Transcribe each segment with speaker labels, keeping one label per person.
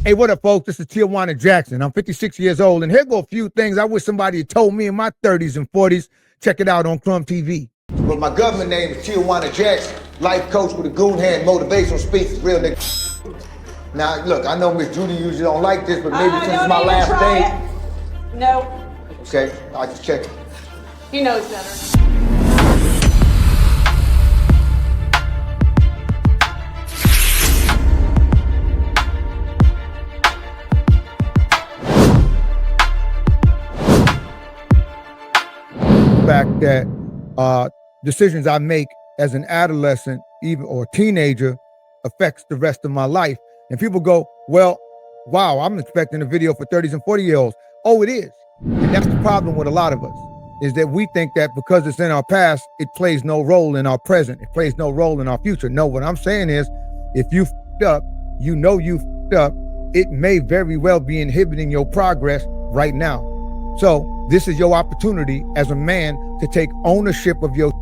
Speaker 1: Hey, what up, folks? This is Tijuana Jackson. I'm 56 years old, and here go a few things I wish somebody had told me in my 30s and 40s. Check it out on Crumb TV.
Speaker 2: But my government name is Tijuana Jackson, life coach with a goon hand, motivational speeches, real nigga. Now, look, I know Miss Judy usually don't like this, but maybe since it's my last day.
Speaker 3: No.
Speaker 2: Okay, I'll just check it.
Speaker 3: He knows better.
Speaker 1: Fact that decisions I make as an adolescent, even or teenager, affects the rest of my life. And people go, well, wow, I'm expecting a video for 30s and 40-year-olds. Oh, it is. And that's the problem with a lot of us, is that we think that because it's in our past, it plays no role in our present. It plays no role in our future. No, what I'm saying is, if you f***ed up, you know you f***ed up, it may very well be inhibiting your progress right now. So this is your opportunity as a man to take ownership of your,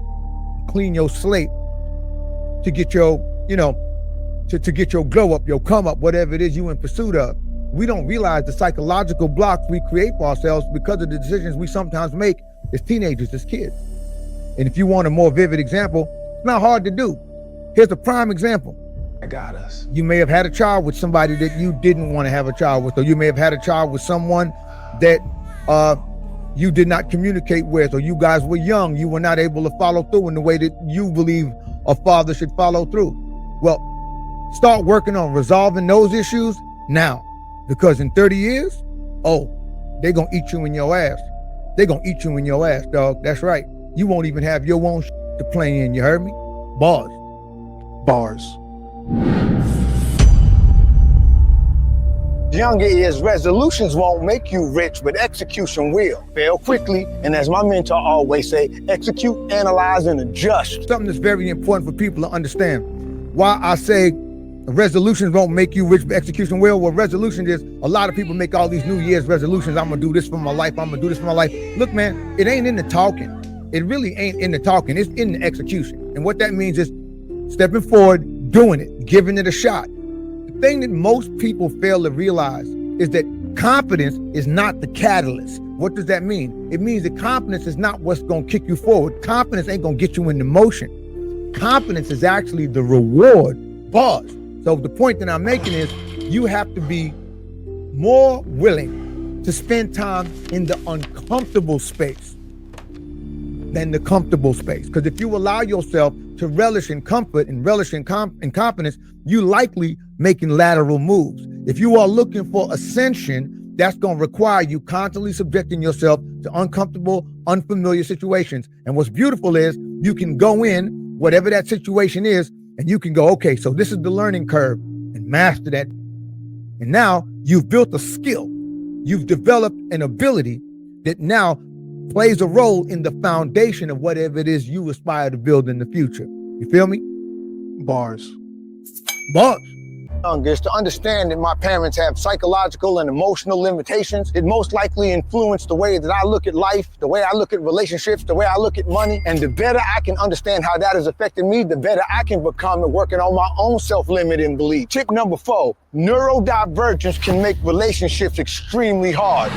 Speaker 1: clean your slate, to get your, to get your glow up, your come up, whatever it is you in pursuit of. We don't realize the psychological blocks we create for ourselves because of the decisions we sometimes make as teenagers, as kids. And if you want a more vivid example, it's not hard to do. Here's a prime example.
Speaker 4: I got us.
Speaker 1: You may have had a child with somebody that you didn't want to have a child with, or you may have had a child with someone that you did not communicate with, or you guys were young, you were not able to follow through in the way that you believe a father should follow through. Well, start working on resolving those issues now, because in 30 years, they're gonna eat you in your ass. They're gonna eat you in your ass, dog. That's right. You won't even have your own to play in, you heard me? Bars.
Speaker 4: Bars.
Speaker 5: Younger is resolutions won't make you rich, but execution will. Fail quickly, and as my mentor always say, execute, analyze, and adjust.
Speaker 1: Something that's very important for people to understand. Why I say resolutions won't make you rich, but execution will. Well, resolution is, a lot of people make all these New Year's resolutions. I'm gonna do this for my life. I'm gonna do this for my life. Look, man, it ain't in the talking. It really ain't in the talking. It's in the execution. And what that means is stepping forward, doing it, giving it a shot. The thing that most people fail to realize is that confidence is not the catalyst. What does that mean? It means that confidence is not what's gonna kick you forward. Confidence ain't gonna get you into motion. Confidence is actually the reward. Bars. So the point that I'm making is, you have to be more willing to spend time in the uncomfortable space than the comfortable space. Because if you allow yourself to relish in comfort and relish in confidence, you likely making lateral moves. If you are looking for ascension, that's going to require you constantly subjecting yourself to uncomfortable, unfamiliar situations. And what's beautiful is, you can go in, whatever that situation is, and you can go, okay, so this is the learning curve, and master that. And now you've built a skill. You've developed an ability that now plays a role in the foundation of whatever it is you aspire to build in the future. You feel me?
Speaker 4: Bars.
Speaker 1: Bars.
Speaker 5: Youngest, to understand that my parents have psychological and emotional limitations, it most likely influenced the way that I look at life, the way I look at relationships, the way I look at money. And the better I can understand how that has affected me, the better I can become at working on my own self-limiting belief. Tip number 4, neurodivergence can make relationships extremely hard.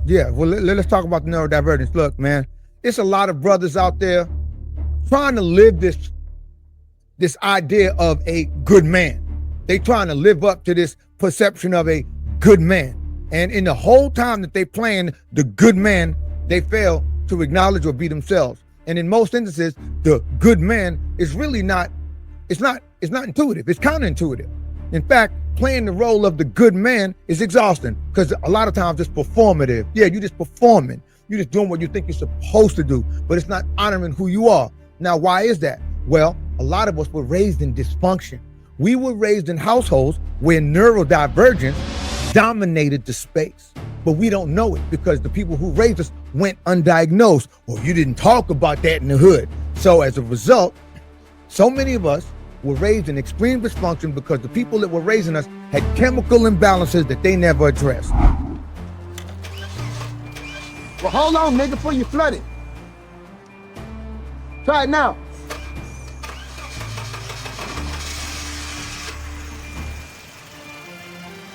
Speaker 1: Yeah, well, let's talk about the neurodivergence. Look, man, it's a lot of brothers out there trying to live this idea of a good man. They trying to live up to this perception of a good man. And in the whole time that they playing the good man, they fail to acknowledge or be themselves. And in most instances, the good man is really not intuitive. It's counterintuitive. In fact, playing the role of the good man is exhausting, because a lot of times it's performative. Yeah, you're just performing. You're just doing what you think you're supposed to do, but it's not honoring who you are. Now, why is that? Well, a lot of us were raised in dysfunction. We were raised in households where neurodivergence dominated the space, but we don't know it because the people who raised us went undiagnosed, or you didn't talk about that in the hood. So as a result, so many of us were raised in extreme dysfunction because the people that were raising us had chemical imbalances that they never addressed.
Speaker 5: Well, hold on, nigga, before you flood it. Try it now.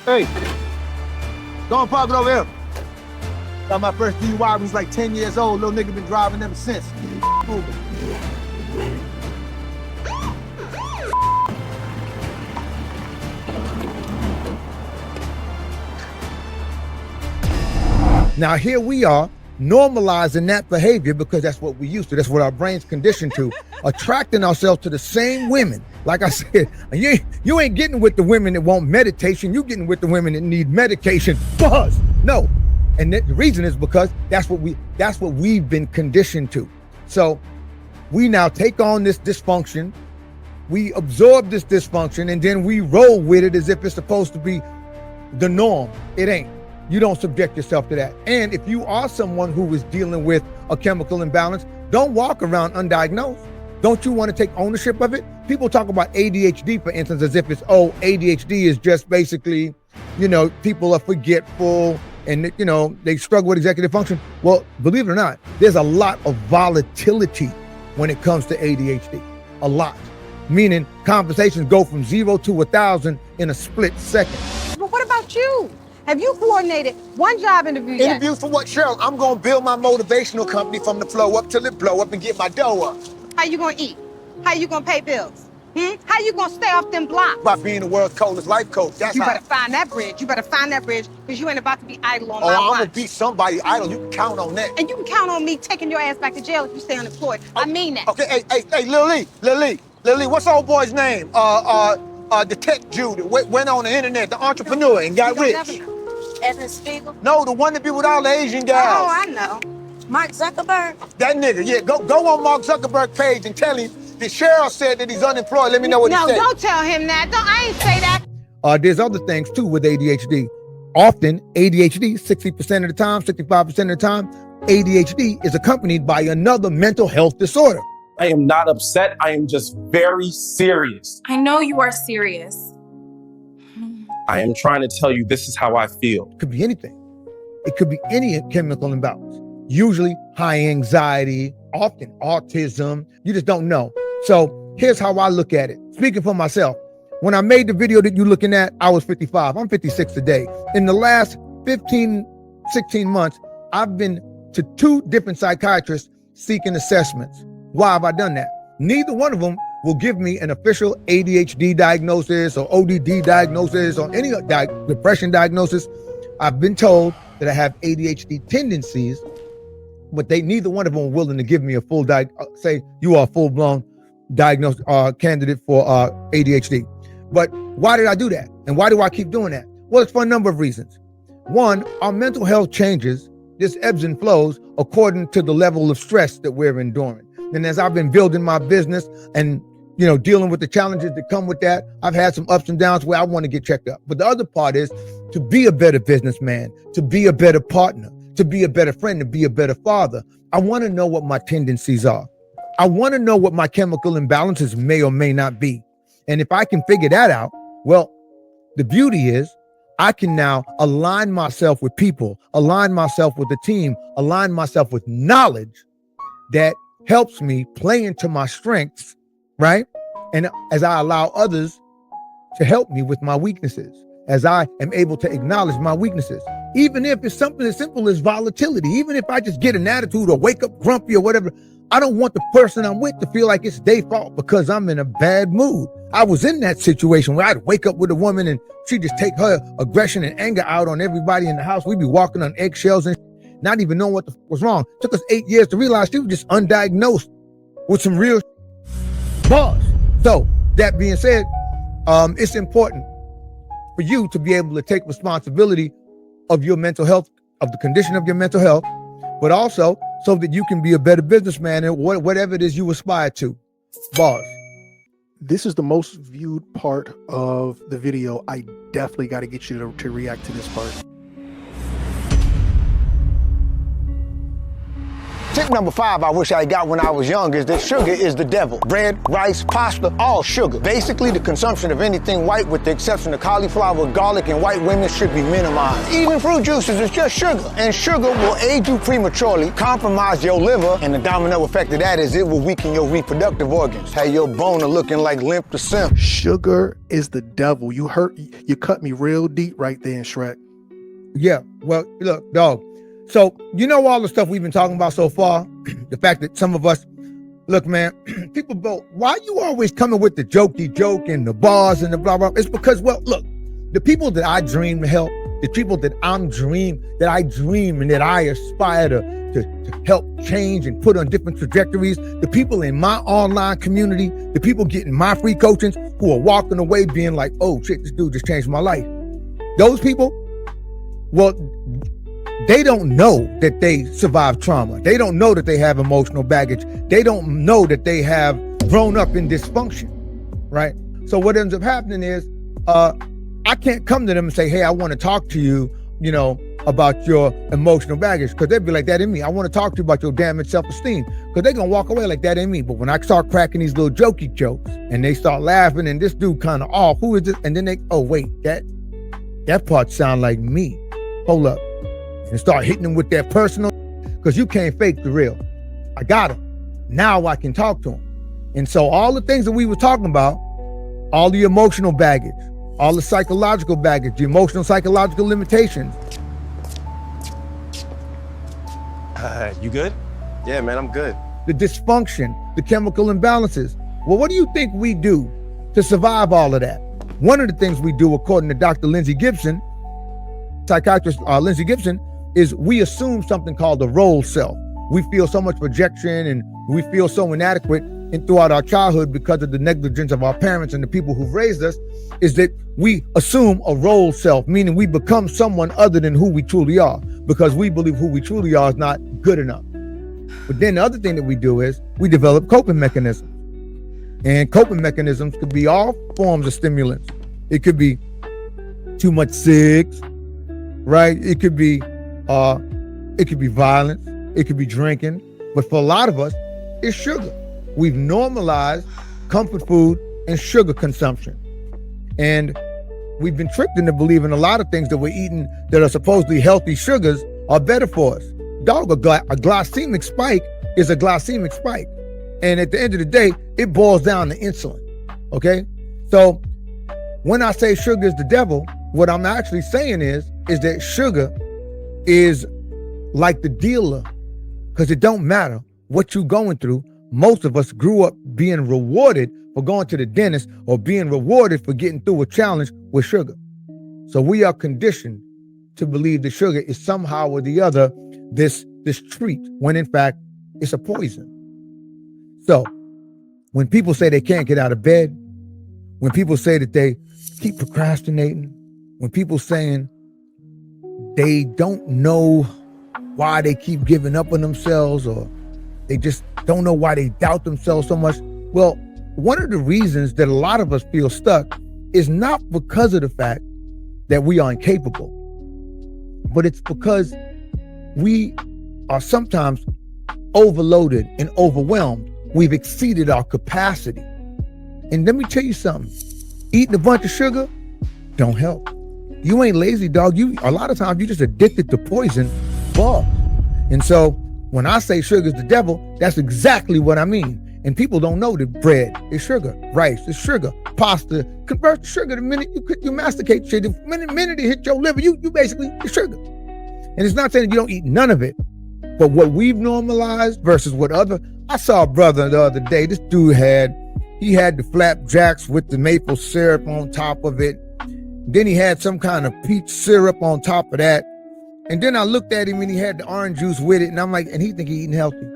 Speaker 2: Hey, go and park it over here. Got my first DUI when I was like 10 years old. Little nigga been driving ever since. Moving.
Speaker 1: Now here we are normalizing that behavior because that's what we used to. That's what our brain's conditioned to. Attracting ourselves to the same women. Like I said, you ain't getting with the women that want meditation. You getting with the women that need medication. Buzz. No. And the reason is because that's what we've been conditioned to. So we now take on this dysfunction. We absorb this dysfunction and then we roll with it as if it's supposed to be the norm. It ain't. You don't subject yourself to that. And if you are someone who is dealing with a chemical imbalance, don't walk around undiagnosed. Don't you want to take ownership of it? People talk about ADHD, for instance, as if it's, oh, ADHD is just basically, people are forgetful and, they struggle with executive function. Well, believe it or not, there's a lot of volatility when it comes to ADHD. A lot. Meaning conversations go from 0 to 1,000 in a split second.
Speaker 6: But what about you? Have you coordinated one job interview yet?
Speaker 2: Interviews for what, Cheryl? I'm gonna build my motivational company from the flow up till it blow up and get my dough up.
Speaker 6: How you gonna eat? How you gonna pay bills? How you gonna stay off them blocks?
Speaker 2: By being the world's coldest life coach. That's
Speaker 6: You
Speaker 2: how.
Speaker 6: better find that bridge. You better find that bridge because you ain't about to be idle on
Speaker 2: Oh,
Speaker 6: my
Speaker 2: I'm
Speaker 6: watch.
Speaker 2: gonna be somebody idle. You can count on that.
Speaker 6: And you can count on me taking your ass back to jail if you stay unemployed. I mean that.
Speaker 2: Okay, hey, Lil Lee, what's old boy's name? The tech Jew that went on the internet, the entrepreneur and got rich.
Speaker 7: Evan Spiegel?
Speaker 2: No, the one that be with all the Asian guys.
Speaker 6: Oh, I know.
Speaker 7: Mark Zuckerberg?
Speaker 2: That nigga, yeah. Go on Mark Zuckerberg page and tell him that Cheryl said that he's unemployed. Let me know what he said.
Speaker 6: No, don't tell him that. I ain't say that.
Speaker 1: There's other things too with ADHD. Often ADHD, 60% of the time, 65% of the time, ADHD is accompanied by another mental health disorder.
Speaker 8: I am not upset. I am just very serious.
Speaker 3: I know you are serious.
Speaker 8: I am trying to tell you this is how I feel.
Speaker 1: It could be anything. It could be any chemical imbalance. Usually high anxiety, often autism. You just don't know. So here's how I look at it. Speaking for myself, when I made the video that you're looking at, I was 55. I'm 56 today. In the last 15, 16 months, I've been to 2 different psychiatrists seeking assessments. Why have I done that? Neither one of them will give me an official ADHD diagnosis or ODD diagnosis or any depression diagnosis. I've been told that I have ADHD tendencies, but neither one of them are willing to give me a full say you are a full-blown diagnosed candidate for ADHD. But why did I do that? And why do I keep doing that? Well, it's for a number of reasons. One, our mental health changes, this ebbs and flows according to the level of stress that we're enduring. And as I've been building my business and dealing with the challenges that come with that, I've had some ups and downs where I want to get checked up. But the other part is to be a better businessman, to be a better partner, to be a better friend, to be a better father. I want to know what my tendencies are. I want to know what my chemical imbalances may or may not be. And if I can figure that out, well, the beauty is I can now align myself with people, align myself with the team, align myself with knowledge that helps me play into my strengths, right? And as I allow others to help me with my weaknesses, as I am able to acknowledge my weaknesses, even if it's something as simple as volatility, even if I just get an attitude or wake up grumpy or whatever, I don't want the person I'm with to feel like it's their fault because I'm in a bad mood. I was in that situation where I'd wake up with a woman and she'd just take her aggression and anger out on everybody in the house. We'd be walking on eggshells and not even knowing what was wrong. It took us 8 years to realize she was just undiagnosed with some real buzz. So that being said, it's important for you to be able to take responsibility of your mental health, of the condition of your mental health, but also so that you can be a better businessman and whatever it is you aspire to. Bars.
Speaker 4: This is the most viewed part of the video. I definitely got to get you to react to this part.
Speaker 5: Tip number 5 I wish I got when I was young is that sugar is the devil. Bread, rice, pasta, all sugar. Basically, the consumption of anything white with the exception of cauliflower, garlic, and white women should be minimized. Even fruit juices is just sugar. And sugar will age you prematurely, compromise your liver, and the domino effect of that is it will weaken your reproductive organs. Have your boner looking like limp to simp.
Speaker 4: Sugar is the devil. You cut me real deep right there in Shrek.
Speaker 1: Yeah, well, look, dog. So, you know all the stuff we've been talking about so far? The fact that some of us, look, man, people go, why you always coming with the jokey joke and the bars and the blah, blah? It's because, well, look, the people that I dream to help, the people that I dream and that I aspire to help change and put on different trajectories, the people in my online community, the people getting my free coachings who are walking away being like, oh shit, this dude just changed my life. Those people, well, they don't know that they survived trauma. They don't know that they have emotional baggage. They don't know that they have grown up in dysfunction, right? So what ends up happening is, I can't come to them and say, hey, I want to talk to you, about your emotional baggage, because they'd be like, that ain't me. I want to talk to you about your damaged self-esteem, because they're going to walk away like, that ain't me. But when I start cracking these little jokey jokes and they start laughing and this dude kind of off, who is this? And then they, oh, wait, that part sound like me. Hold up. And start hitting them with that personal, because you can't fake the real. I got him. Now I can talk to him. And so all the things that we were talking about, all the emotional baggage, all the psychological baggage, the emotional psychological limitations.
Speaker 8: You good? Yeah, man, I'm good.
Speaker 1: The dysfunction, the chemical imbalances. Well, what do you think we do to survive all of that? One of the things we do, according to Dr. Lindsay Gibson, psychiatrist Lindsay Gibson, is we assume something called the role self. We feel so much projection and we feel so inadequate throughout our childhood because of the negligence of our parents and the people who've raised us, is that we assume a role self, meaning we become someone other than who we truly are, because we believe who we truly are is not good enough. But then the other thing that we do is we develop coping mechanisms. And coping mechanisms could be all forms of stimulants. It could be too much sex, right? It could be violence. It could be drinking. But for a lot of us, it's sugar. We've normalized comfort food and sugar consumption. And we've been tricked into believing a lot of things that we're eating that are supposedly healthy sugars are better for us. Dog, a glycemic spike is a glycemic spike. And at the end of the day, it boils down to insulin, okay? So when I say sugar is the devil, what I'm actually saying is that sugar is like the dealer, because it don't matter what you're going through. Most of us grew up being rewarded for going to the dentist or being rewarded for getting through a challenge with sugar. So we are conditioned to believe that sugar is somehow or the other this treat, when in fact it's a poison. So when people say they can't get out of bed, when people say that they keep procrastinating, when people saying they don't know why they keep giving up on themselves, or they just don't know why they doubt themselves so much. Well, one of the reasons that a lot of us feel stuck is not because of the fact that we are incapable, but it's because we are sometimes overloaded and overwhelmed. We've exceeded our capacity. And let me tell you something, eating a bunch of sugar don't help. You ain't lazy, dog. A lot of times you just addicted to poison bug. And so when I say sugar is the devil, that's exactly what I mean. And people don't know that bread is sugar, rice is sugar, pasta converts to sugar the minute you masticate shit. The minute it hit your liver, you basically it's sugar. And it's not saying you don't eat none of it, but what we've normalized versus what I saw a brother the other day. This dude had the flapjacks with the maple syrup on top of it. Then he had some kind of peach syrup on top of that. And then I looked at him and he had the orange juice with it. And I'm like, and he think he eating healthy.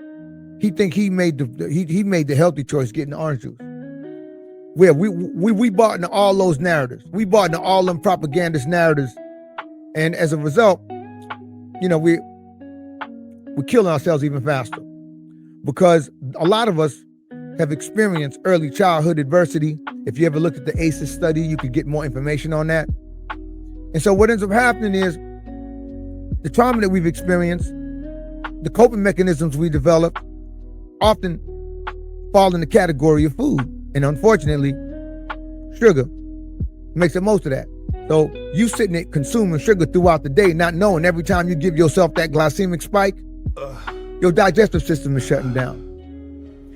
Speaker 1: He think he made the healthy choice getting the orange juice. Where we bought into all those narratives. We bought into all them propagandist narratives. And as a result, we're killing ourselves even faster. Because a lot of us have experienced early childhood adversity. If you ever looked at the ACEs study, you could get more information on that. And so what ends up happening is the trauma that we've experienced the coping mechanisms we develop often fall in the category of food. And unfortunately, sugar makes the most of that. So you sitting there consuming sugar throughout the day, not knowing every time you give yourself that glycemic spike, your digestive system is shutting down.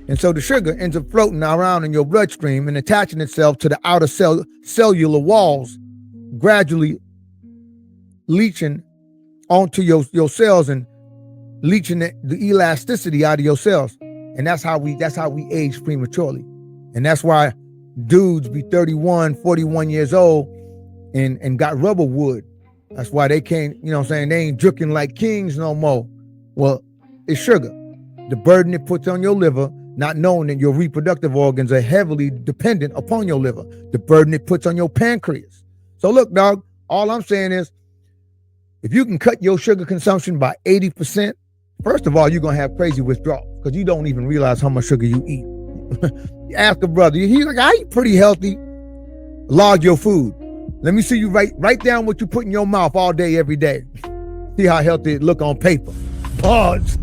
Speaker 1: And so the sugar ends up floating around in your bloodstream and attaching itself to the outer cellular walls, gradually leaching onto your cells and leaching the elasticity out of your cells. And that's how we age prematurely. And that's why dudes be 31, 41 years old and got rubber wood. That's why they can't, you know what I'm saying, they ain't juking like kings no more. Well, it's sugar. The burden it puts on your liver, not knowing that your reproductive organs are heavily dependent upon your liver. The burden it puts on your pancreas. So look, dog, all I'm saying is, if you can cut your sugar consumption by 80%, first of all, you're going to have crazy withdrawals because you don't even realize how much sugar you eat. You ask a brother, he's like, I eat pretty healthy. Log your food. Let me see you write down what you put in your mouth all day, every day. See how healthy it look on paper. Bars.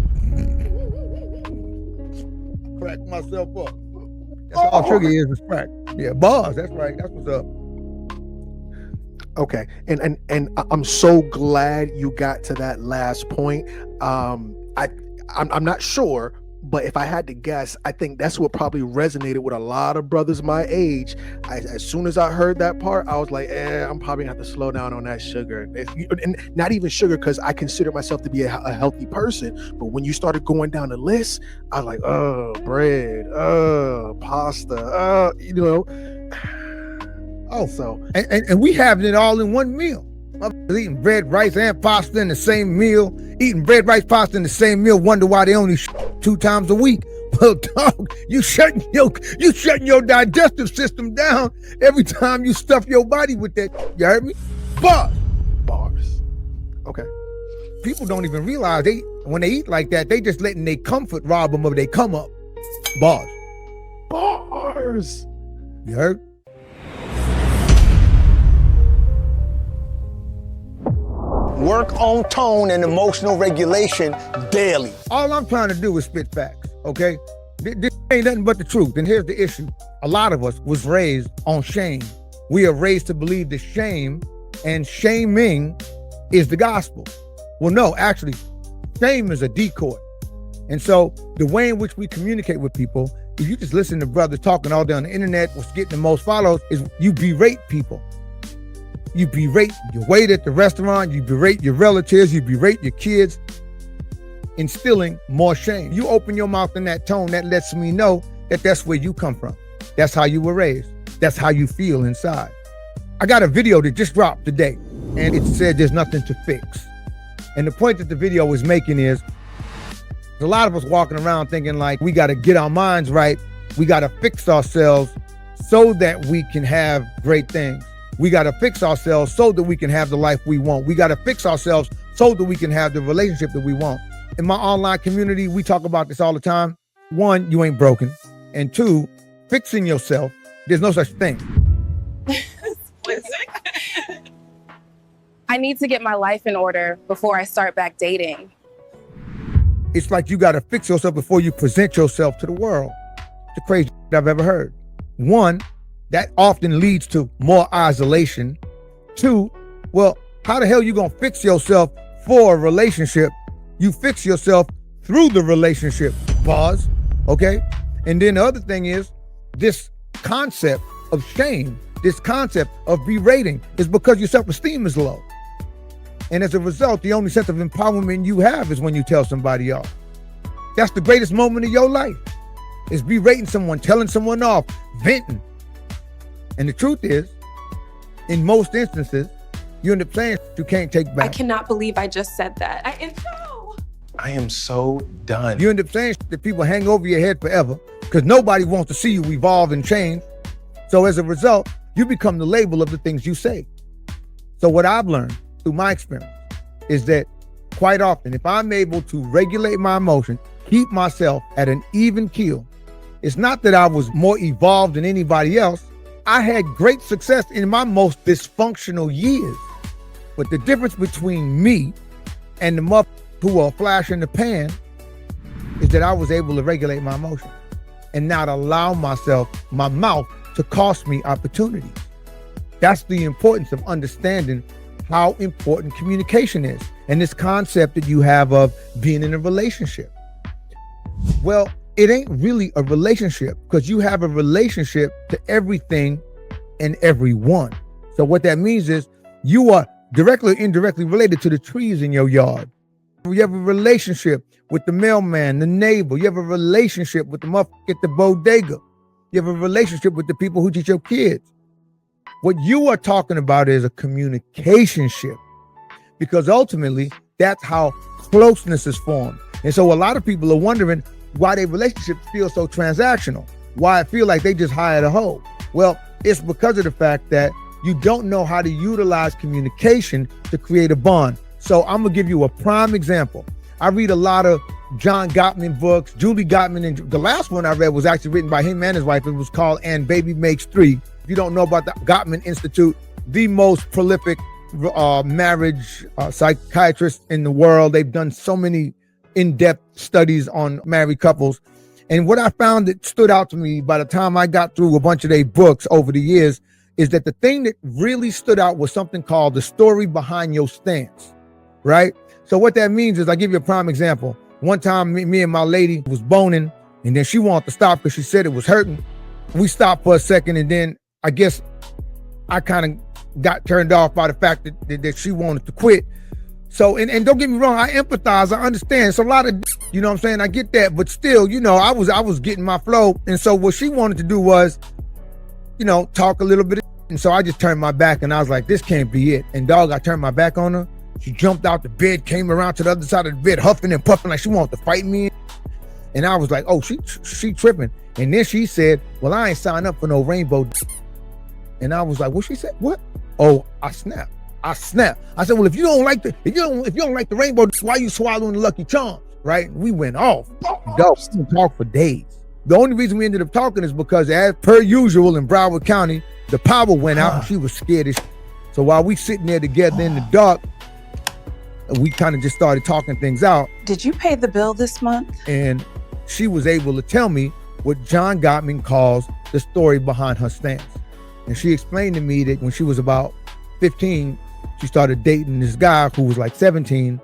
Speaker 1: Crack myself up. That's all sugar is crack. Yeah, bars. That's right. That's what's up.
Speaker 4: Okay, and I'm so glad you got to that last point. I'm not sure, but if I had to guess, I think that's what probably resonated with a lot of brothers my age. As soon as I heard that part, I was like, I'm probably gonna have to slow down on that sugar. And not even sugar, because I consider myself to be a healthy person. But when you started going down the list, I was like, bread, pasta, you know.
Speaker 1: Oh, so and we having it all in one meal. Eating bread, rice, and pasta in the same meal. Eating bread, rice, pasta in the same meal. Wonder why they only 2 times a week. Well, dog, you shutting your digestive system down every time you stuff your body with that. You heard me? Bars.
Speaker 4: Okay.
Speaker 1: People don't even realize when they eat like that, they just letting their comfort rob them of their come up. Bars. You heard?
Speaker 5: Work on tone and emotional regulation daily.
Speaker 1: All I'm trying to do is spit facts, okay? This ain't nothing but the truth. And here's the issue. A lot of us was raised on shame. We are raised to believe that shame and shaming is the gospel. Well, no, actually, shame is a decoy. And so the way in which we communicate with people, if you just listen to brothers talking all day on the internet, what's getting the most follows is you berate people. You berate your wait at the restaurant, you berate your relatives, you berate your kids, instilling more shame. You open your mouth in that tone, that lets me know that that's where you come from. That's how you were raised. That's how you feel inside. I got a video that just dropped today, and it said there's nothing to fix. And the point that the video was making is, a lot of us walking around thinking like we got to get our minds right. We got to fix ourselves so that we can have great things. We got to fix ourselves so that we can have the life we want. We got to fix ourselves so that we can have the relationship that we want. In my online community, we talk about this all the time. 1, you ain't broken. And 2, fixing yourself, there's no such thing.
Speaker 3: I need to get my life in order before I start back dating.
Speaker 1: It's like you got to fix yourself before you present yourself to the world. It's the craziest I've ever heard. 1, that often leads to more isolation. 2, well, how the hell you gonna fix yourself for a relationship? You fix yourself through the relationship. Pause. Okay? And then the other thing is, this concept of shame, this concept of berating is because your self-esteem is low. And as a result, the only sense of empowerment you have is when you tell somebody off. That's the greatest moment of your life, is berating someone, telling someone off, venting. And the truth is, in most instances, you end up saying you can't take back.
Speaker 3: I cannot believe I just said that.
Speaker 8: I am so done.
Speaker 1: You end up saying that people hang over your head forever because nobody wants to see you evolve and change. So as a result, you become the label of the things you say. So what I've learned through my experience is that quite often, if I'm able to regulate my emotions, keep myself at an even keel, it's not that I was more evolved than anybody else. I had great success in my most dysfunctional years. But the difference between me and the who are a flash in the pan is that I was able to regulate my emotions and not allow my mouth to cost me opportunities. That's the importance of understanding how important communication is and this concept that you have of being in a relationship. Well, it ain't really a relationship because you have a relationship to everything and everyone. So what that means is you are directly or indirectly related to the trees in your yard. You have a relationship with the mailman, the neighbor. You have a relationship with the motherfucker at the bodega. You have a relationship with the people who teach your kids. What you are talking about is a communicationship, because ultimately that's how closeness is formed. And so a lot of people are wondering why their relationships feel so transactional, why I feel like they just hired a hoe. Well, it's because of the fact that you don't know how to utilize communication to create a bond. So I'm gonna give you a prime example. I read a lot of John Gottman books, Julie Gottman, and the last one I read was actually written by him and his wife. It was called And Baby Makes Three. If you don't know about the Gottman Institute, the most prolific marriage psychiatrist in the world. They've done so many in-depth studies on married couples. And what I found that stood out to me by the time I got through a bunch of their books over the years is that the thing that really stood out was something called the story behind your stance, right? So what that means is, I give you a prime example. One time me and my lady was boning, and then she wanted to stop because she said it was hurting. We stopped for a second, and then I guess I kind of got turned off by the fact that she wanted to quit. So, and don't get me wrong, I empathize, I understand. It's a lot of, you know what I'm saying? I get that, but still, you know, I was getting my flow. And so what she wanted to do was, you know, talk a little bit. And so I just turned my back and I was like, this can't be it. And dog, I turned my back on her. She jumped out the bed, came around to the other side of the bed, huffing and puffing like she wanted to fight me. And I was like, oh, she tripping. And then she said, well, I ain't signed up for no rainbow. And I was like, what she said? What? Oh, I snapped. I said, well, if you don't like the rainbow, why you swallowing the Lucky Charms? Right? We went off. Dog, we didn't talk for days. The only reason we ended up talking is because, as per usual in Broward County, the power went out and she was scared as shit. So while we sitting there together in the dark, we kind of just started talking things out.
Speaker 9: Did you pay the bill this month?
Speaker 1: And she was able to tell me what John Gottman calls the story behind her stance. And she explained to me that when she was about 15, she started dating this guy who was like 17,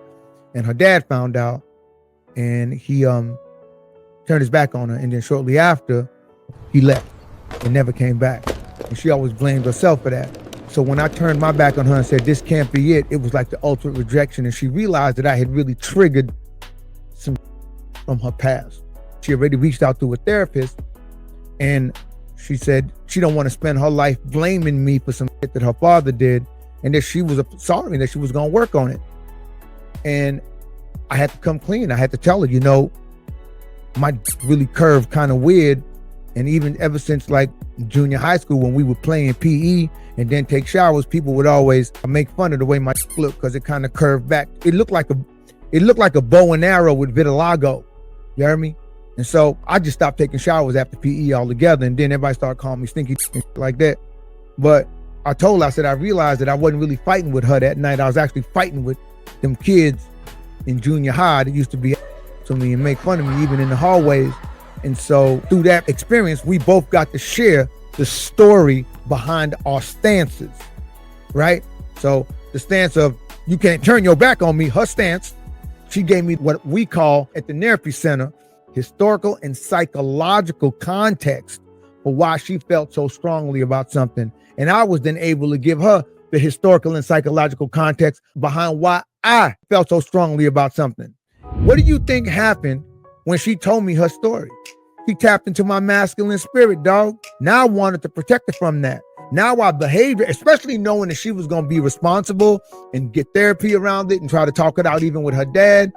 Speaker 1: and her dad found out, and he turned his back on her. And then shortly after, he left and never came back. And she always blamed herself for that. So when I turned my back on her and said, this can't be it, it was like the ultimate rejection. And she realized that I had really triggered some from her past. She already reached out to a therapist, and she said she don't want to spend her life blaming me for some shit that her father did, and that she was sorry, that she was going to work on it. And I had to come clean. I had to tell her, you know, my really curved kind of weird. And even ever since like junior high school, when we were playing PE and then take showers, people would always make fun of the way my looked because it kind of curved back. It looked like a bow and arrow with vitiligo. You heard me? And so I just stopped taking showers after PE altogether. And then everybody started calling me stinky and like that. But I told her, I said, I realized that I wasn't really fighting with her that night. I was actually fighting with them kids in junior high that used to be to me and make fun of me even in the hallways. And so through that experience, we both got to share the story behind our stances, right? So the stance of, you can't turn your back on me, her stance, she gave me what we call at the therapy center, historical and psychological context for why she felt so strongly about something. And I was then able to give her the historical and psychological context behind why I felt so strongly about something. What do you think happened when she told me her story? She tapped into my masculine spirit, dog. Now I wanted to protect her from that. Now our behavior, especially knowing that she was going to be responsible and get therapy around it and try to talk it out even with her dad.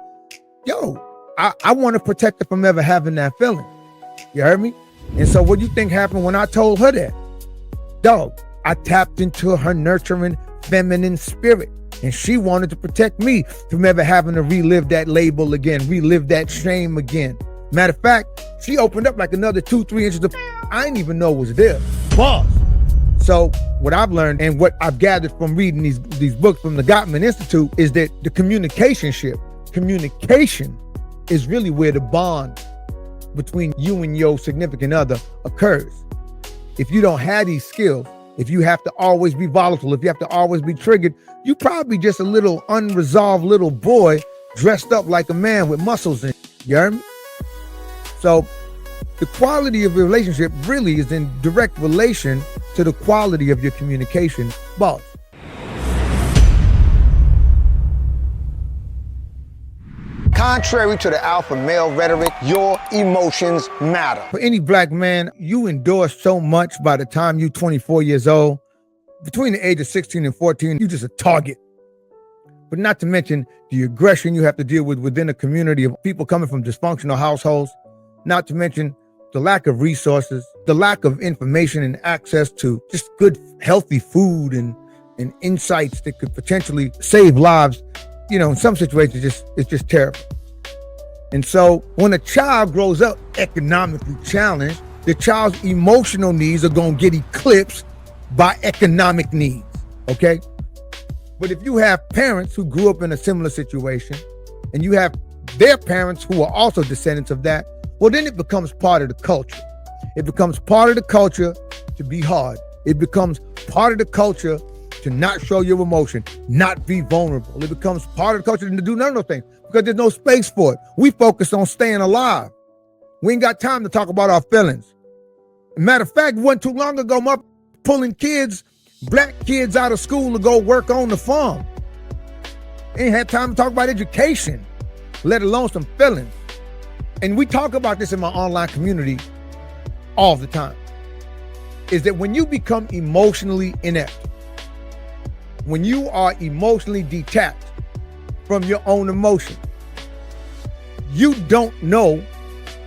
Speaker 1: Yo, I want to protect her from ever having that feeling. You heard me? And so what do you think happened when I told her that? Dog, I tapped into her nurturing feminine spirit, and she wanted to protect me from ever having to relive that label again, relive that shame again. Matter of fact, she opened up like another 2-3 inches of I didn't even know was there. Boss. So what I've learned and what I've gathered from reading these books from the Gottman Institute is that the communication ship, communication is really where the bond between you and your significant other occurs. If you don't have these skills, if you have to always be volatile, if you have to always be triggered, you probably just a little unresolved little boy dressed up like a man with muscles in it. You heard me? So the quality of your relationship really is in direct relation to the quality of your communication, boss.
Speaker 5: Contrary to the alpha male rhetoric, your emotions matter.
Speaker 1: For any black man, you endure so much by the time you're 24 years old. Between the age of 16 and 14, you're just a target. But not to mention the aggression you have to deal with within a community of people coming from dysfunctional households. Not to mention the lack of resources, the lack of information and access to just good, healthy food and insights that could potentially save lives. You know, in some situations, it's just terrible. And so when a child grows up economically challenged, the child's emotional needs are going to get eclipsed by economic needs, okay? But if you have parents who grew up in a similar situation and you have their parents who are also descendants of that, well, then it becomes part of the culture. It becomes part of the culture to be hard. It becomes part of the culture to not show your emotion, not be vulnerable. It becomes part of the culture to do none of those things because there's no space for it. We focus on staying alive. We ain't got time to talk about our feelings. Matter of fact, it wasn't too long ago, my pulling kids, black kids out of school to go work on the farm. Ain't had time to talk about education, let alone some feelings. And we talk about this in my online community all the time, is that when you become emotionally inept, when you are emotionally detached from your own emotion, you don't know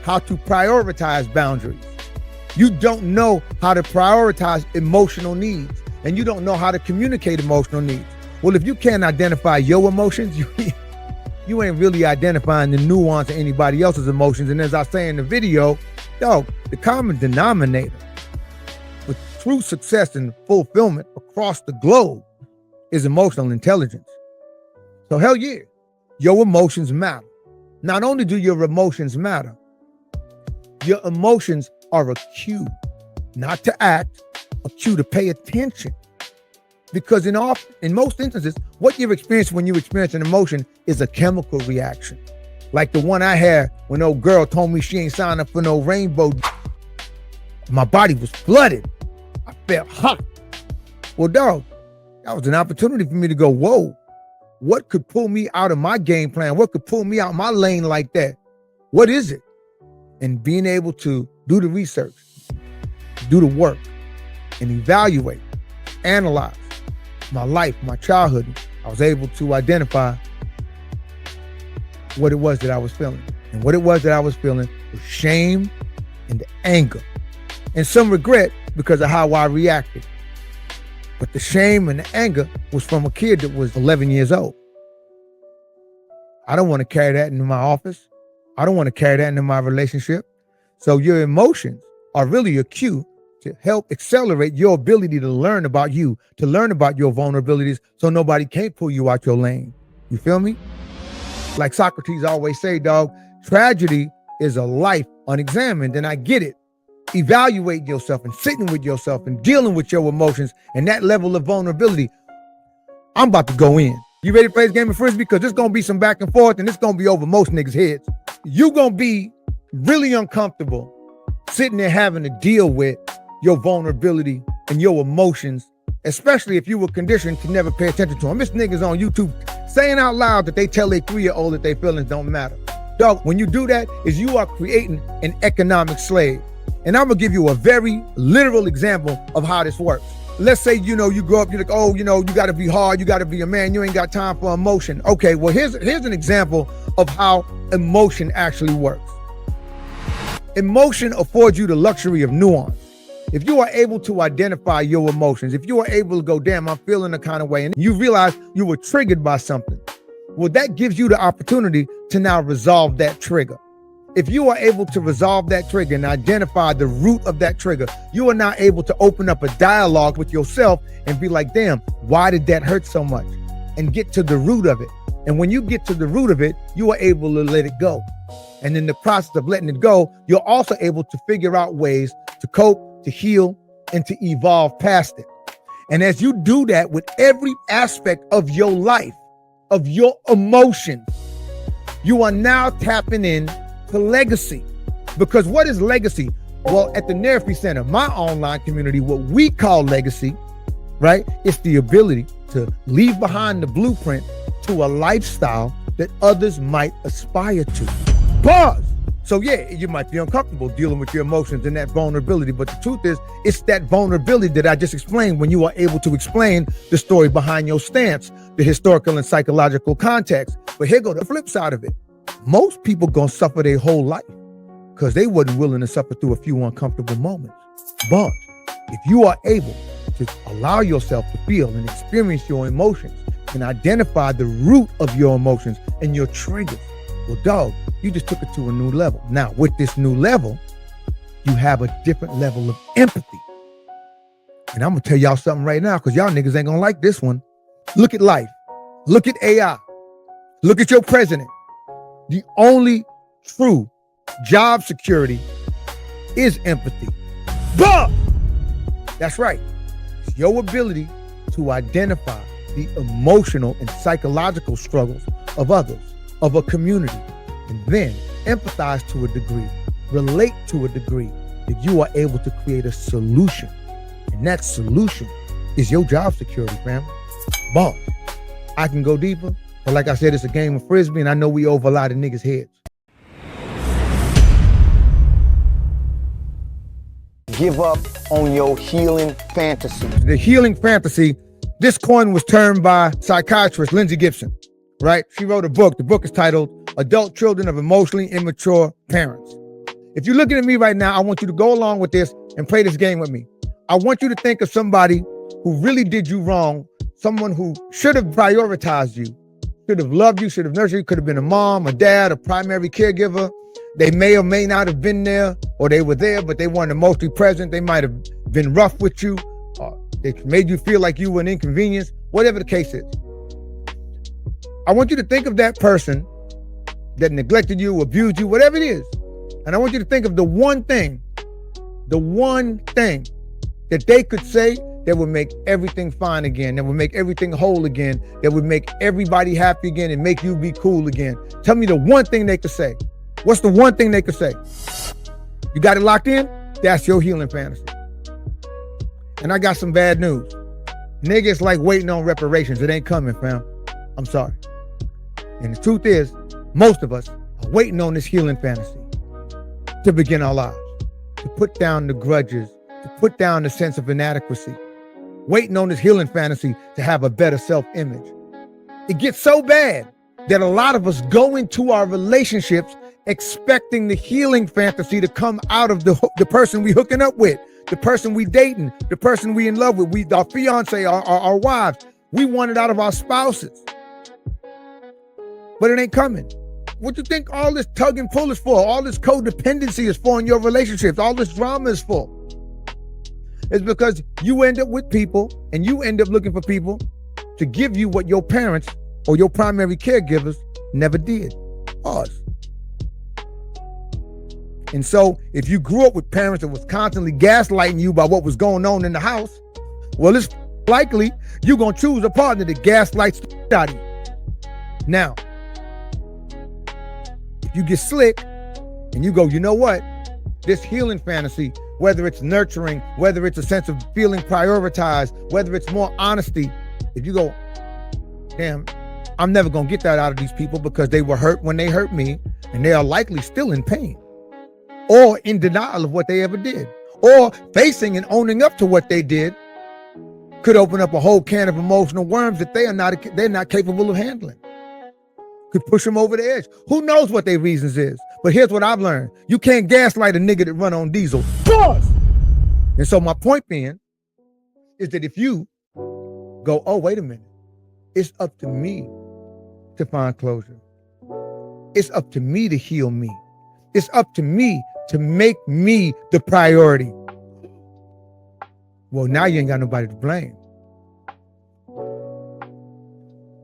Speaker 1: how to prioritize boundaries. You don't know how to prioritize emotional needs, and you don't know how to communicate emotional needs. Well, if you can't identify your emotions, you ain't really identifying the nuance of anybody else's emotions. And as I say in the video, the common denominator for true success and fulfillment across the globe is emotional intelligence. So hell yeah, your emotions matter. Not only do your emotions matter, your emotions are a cue, not to act, a cue to pay attention. Because in most instances, what you've experienced when you experience an emotion is a chemical reaction. Like the one I had when old girl told me she ain't signed up for no rainbow. My body was flooded. I felt hot. Well, dog, that was an opportunity for me to go, whoa, what could pull me out of my game plan? What could pull me out my lane like that? What is it? And being able to do the research, do the work, and evaluate, analyze my life, my childhood, I was able to identify what it was that I was feeling. And what it was that I was feeling was shame and anger and some regret because of how I reacted. But the shame and the anger was from a kid that was 11 years old. I don't want to carry that into my office. I don't want to carry that into my relationship. So your emotions are really a cue to help accelerate your ability to learn about you, to learn about your vulnerabilities so nobody can't pull you out your lane. You feel me? Like Socrates always say, dog, tragedy is a life unexamined, and I get it. Evaluating yourself and sitting with yourself and dealing with your emotions and that level of vulnerability. I'm about to go in. You ready to play this game of Frisbee? Because there's going to be some back and forth and it's going to be over most niggas' heads. You're going to be really uncomfortable sitting there having to deal with your vulnerability and your emotions, especially if you were conditioned to never pay attention to them. This niggas on YouTube saying out loud that they tell their 3-year-old that their feelings don't matter. Dog, when you do that, is you are creating an economic slave. And I'm gonna give you a very literal example of how this works. Let's say, you grow up, you're like, oh, you gotta be hard, you gotta be a man, you ain't got time for emotion. Okay, well, here's an example of how emotion actually works. Emotion affords you the luxury of nuance. If you are able to identify your emotions, if you are able to go, damn, I'm feeling a kind of way, and you realize you were triggered by something, well, that gives you the opportunity to now resolve that trigger. If you are able to resolve that trigger and identify the root of that trigger, you are now able to open up a dialogue with yourself and be like, damn, why did that hurt so much? And get to the root of it. And when you get to the root of it, you are able to let it go. And in the process of letting it go, you're also able to figure out ways to cope, to heal, and to evolve past it. And as you do that with every aspect of your life, of your emotions, you are now tapping in to legacy. Because what is legacy? Well, at the Therapy Center, my online community, what we call legacy, right? It's the ability to leave behind the blueprint to a lifestyle that others might aspire to. Pause. So yeah, you might be uncomfortable dealing with your emotions and that vulnerability, but the truth is, it's that vulnerability that I just explained when you are able to explain the story behind your stance, the historical and psychological context. But here go the flip side of it. Most people gonna suffer their whole life because they wasn't willing to suffer through a few uncomfortable moments. But if you are able to allow yourself to feel and experience your emotions and identify the root of your emotions and your triggers, well, dog, you just took it to a new level. Now, with this new level, you have a different level of empathy. And I'm gonna tell y'all something right now, because y'all niggas ain't gonna like this one. Look at life. Look at AI. Look at your president. The only true job security is empathy. But that's right. It's your ability to identify the emotional and psychological struggles of others, of a community, and then empathize to a degree, relate to a degree that you are able to create a solution. And that solution is your job security, fam. Boss, I can go deeper, but like I said, it's a game of Frisbee, and I know we over a lot of niggas' heads.
Speaker 5: Give up on your healing fantasy.
Speaker 1: The healing fantasy, this coin was termed by psychiatrist Lindsay Gibson, right? She wrote a book. The book is titled Adult Children of Emotionally Immature Parents. If you're looking at me right now, I want you to go along with this and play this game with me. I want you to think of somebody who really did you wrong, someone who should have prioritized you, should have loved you, should have nurtured you, could have been a mom, a dad, a primary caregiver. They may or may not have been there, or they were there, but they weren't emotionally present. They might have been rough with you, or they made you feel like you were an inconvenience, whatever the case is. I want you to think of that person that neglected you, abused you, whatever it is. And I want you to think of the one thing that they could say that would make everything fine again, that would make everything whole again, that would make everybody happy again and make you be cool again. Tell me the one thing they could say. What's the one thing they could say? You got it locked in? That's your healing fantasy. And I got some bad news. Niggas like waiting on reparations. It ain't coming, fam. I'm sorry. And the truth is, most of us are waiting on this healing fantasy to begin our lives, to put down the grudges, to put down the sense of inadequacy, waiting on this healing fantasy to have a better self-image. It gets so bad that a lot of us go into our relationships expecting the healing fantasy to come out of the person we hooking up with, the person we dating, the person we in love with, our fiance, our wives. We want it out of our spouses, but it ain't coming. What you think all this tug and pull is for? All this codependency is for in your relationships? All this drama is for? It's because you end up with people and you end up looking for people to give you what your parents or your primary caregivers never did. Pause. And so if you grew up with parents that was constantly gaslighting you about what was going on in the house, well, it's likely you're going to choose a partner that gaslights the out of you. Now, if you get slick and you go, you know what? This healing fantasy, whether it's nurturing, whether it's a sense of feeling prioritized, whether it's more honesty, if you go, damn, I'm never going to get that out of these people because they were hurt when they hurt me, and they are likely still in pain or in denial of what they ever did, or facing and owning up to what they did could open up a whole can of emotional worms that they're not capable of handling. Could push them over the edge. Who knows what their reasons is? But here's what I've learned. You can't gaslight a nigga that run on diesel. Pause! And so my point being is that if you go, oh, wait a minute, it's up to me to find closure. It's up to me to heal me. It's up to me to make me the priority. Well, now you ain't got nobody to blame.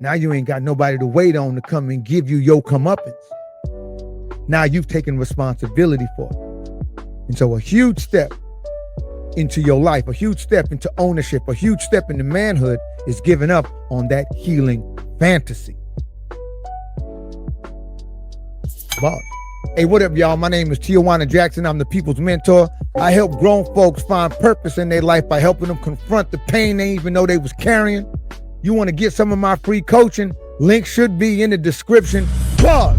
Speaker 1: Now you ain't got nobody to wait on to come and give you your comeuppance. Now you've taken responsibility for it. And so a huge step into your life, a huge step into ownership, a huge step into manhood is giving up on that healing fantasy. Boss. Hey, what up, y'all? My name is Tijuana Jackson. I'm the people's mentor. I help grown folks find purpose in their life by helping them confront the pain they even know they was carrying. You want to get some of my free coaching? Link should be in the description. Pause.